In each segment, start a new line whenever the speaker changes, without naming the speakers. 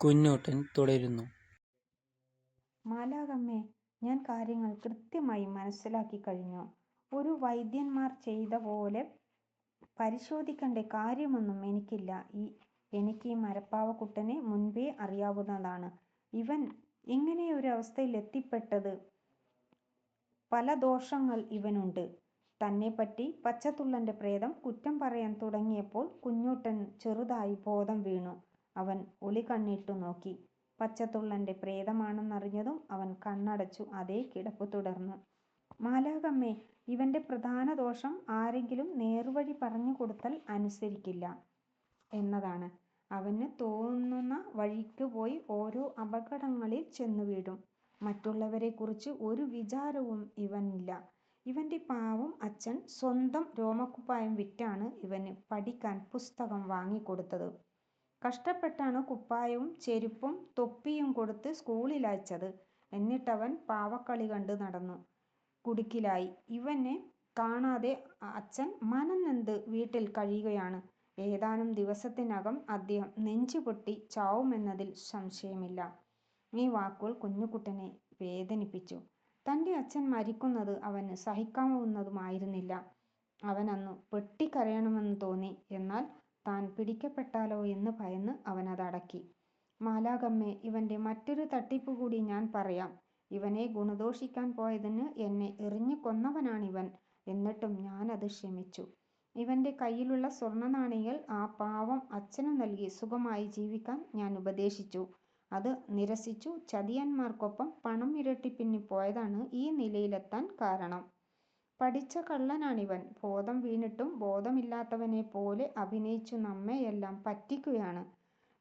കുഞ്ഞൂട്ടൻ തുടരുന്നു.
മാലാഖമ്മേ, ഞാൻ കാര്യങ്ങൾ കൃത്യമായി മനസ്സിലാക്കി കഴിഞ്ഞു. ഒരു വൈദ്യന്മാർ ചെയ്ത പോലെ പരിശോധിക്കേണ്ട കാര്യമൊന്നും എനിക്കില്ല. എനിക്ക് ഈ മരപ്പാവക്കുട്ടനെ മുൻപേ അറിയാവുന്നതാണ്. ഇവൻ ഇങ്ങനെയൊരു അവസ്ഥയിൽ എത്തിപ്പെട്ടത് പല ദോഷങ്ങൾ ഇവനുണ്ട്. തന്നെപ്പറ്റി പച്ചത്തുള്ളന്റെ പ്രേതം കുറ്റം പറയാൻ തുടങ്ങിയപ്പോൾ കുഞ്ഞൂട്ടൻ ചെറുതായി ബോധം വീണു. അവൻ ഒളികണ്ണിട്ടു നോക്കി. പച്ചത്തുള്ളന്റെ പ്രേതമാണെന്നറിഞ്ഞതും അവൻ കണ്ണടച്ചു അതേ കിടപ്പ് തുടർന്നു. മാലാഖമ്മേ, ഇവന്റെ പ്രധാന ദോഷം ആരെങ്കിലും നേർവഴി പറഞ്ഞു കൊടുത്താൽ അനുസരിക്കില്ല എന്നതാണ്. അവന് തോന്നുന്ന വഴിക്ക് പോയി ഓരോ അപകടങ്ങളിൽ ചെന്നു വീഴും. മറ്റുള്ളവരെക്കുറിച്ച് ഒരു വിചാരവും ഇവനില്ല. ഇവന്റെ പാവം അച്ഛൻ സ്വന്തം രോമക്കുപ്പായം വിറ്റാണ് ഇവന് പഠിക്കാൻ പുസ്തകം വാങ്ങിക്കൊടുത്തത്. കഷ്ടപ്പെട്ടാണ് കുപ്പായവും ചെരുപ്പും തൊപ്പിയും കൊടുത്ത് സ്കൂളിൽ അയച്ചത്. എന്നിട്ടവൻ പാവക്കളി കണ്ട് നടന്നു കുടുക്കിലായി. ഇവനെ കാണാതെ അച്ഛൻ മനംനൊന്ത് വീട്ടിൽ കഴിയുകയാണ്. ഏതാനും ദിവസത്തിനകം അദ്ദേഹം നെഞ്ചുപൊട്ടി ചാവുമെന്നതിൽ സംശയമില്ല. ഈ വാക്കുകൾ കുഞ്ഞുകുട്ടനെ വേദനിപ്പിച്ചു. തന്റെ അച്ഛൻ മരിക്കുന്നത് അവന് സഹിക്കാവുന്നതുമായിരുന്നില്ല. അവനന്നു പൊട്ടിക്കരയണമെന്ന് തോന്നി. എന്നാൽ താൻ പിടിക്കപ്പെട്ടാലോ എന്ന് ഭയന്ന് അവനതടക്കി. മാലാഖമ്മേ, ഇവന്റെ മറ്റൊരു തട്ടിപ്പ് കൂടി ഞാൻ പറയാം. ഇവനെ ഗുണദോഷിക്കാൻ പോയതിന് എന്നെ എറിഞ്ഞു കൊന്നവനാണിവൻ. എന്നിട്ടും ഞാനത് ക്ഷമിച്ചു. ഇവന്റെ കയ്യിലുള്ള സ്വർണ്ണനാണയങ്ങൾ ആ പാവം അച്ഛനു നൽകി സുഖമായി ജീവിക്കാൻ ഞാൻ ഉപദേശിച്ചു. അത് നിരസിച്ചു ചതിയന്മാർക്കൊപ്പം പണം ഇരട്ടിപ്പിന്നി പോയതാണ് ഈ നിലയിലെത്താൻ കാരണം. പഠിച്ച കള്ളനാണിവൻ. ബോധം വീണിട്ടും ബോധമില്ലാത്തവനെ പോലെ അഭിനയിച്ചു നമ്മെയെല്ലാം പറ്റിക്കുകയാണ്.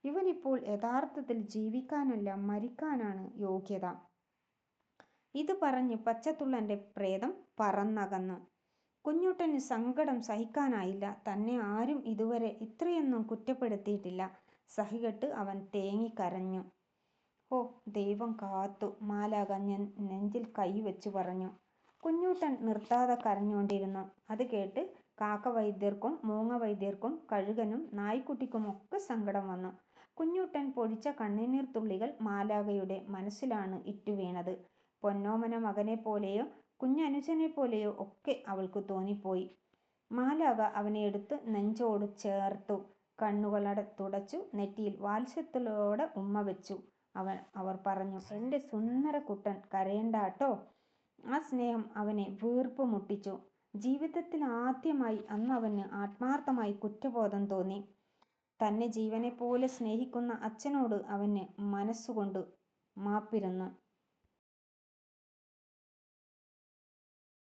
ഇവനിപ്പോൾ യഥാർത്ഥത്തിൽ ജീവിക്കാനല്ല മരിക്കാനാണ് യോഗ്യത. ഇത് പറഞ്ഞ് പച്ചത്തുള്ളന്റെ പ്രേതം പറന്നകന്നു. കുഞ്ഞൂട്ടന് സങ്കടം സഹിക്കാനായില്ല. തന്നെ ആരും ഇതുവരെ ഇത്രയൊന്നും കുറ്റപ്പെടുത്തിയിട്ടില്ല. സഹികെട്ട് അവൻ തേങ്ങിക്കരഞ്ഞു. ഓ, ദൈവം കാത്തു, മാലാഖ നെഞ്ചിൽ കൈവച്ചു പറഞ്ഞു. കുഞ്ഞൂട്ടൻ നിർത്താതെ കരഞ്ഞുകൊണ്ടിരുന്നു. അത് കേട്ട് കാക്കവൈദ്യർക്കും മൂങ്ങവൈദ്യർക്കും കഴുകനും നായ്ക്കുട്ടിക്കുമൊക്കെ സങ്കടം വന്നു. കുഞ്ഞൂട്ടൻ പൊഴിച്ച കണ്ണുനീർ തുള്ളികൾ മാലാഖയുടെ മനസ്സിലാണ് ഇറ്റുവീണത്. പൊന്നോമന മകനെപ്പോലെയോ കുഞ്ഞനുജനെപ്പോലെയോ ഒക്കെ അവൾക്ക് തോന്നിപ്പോയി. മാലാഖ അവനെ എടുത്ത് നെഞ്ചോട് ചേർത്തു. കണ്ണുകൾ തുടച്ചു നെറ്റിയിൽ വാത്സല്യത്തോടെ ഉമ്മ വെച്ചു. അവർ പറഞ്ഞു, എന്റെ സുന്ദര കുട്ടൻ, കരയണ്ടാട്ടോ. ആ സ്നേഹം അവനെ വീർപ്പ് മുട്ടിച്ചു. ജീവിതത്തിൽ ആദ്യമായി അന്ന് അവന് ആത്മാർത്ഥമായി കുറ്റബോധം തോന്നി. തന്നെ ജീവനെപ്പോലെ സ്നേഹിക്കുന്ന അച്ഛനോട് അവന് മനസ്സുകൊണ്ട് മാപ്പിരുന്നു.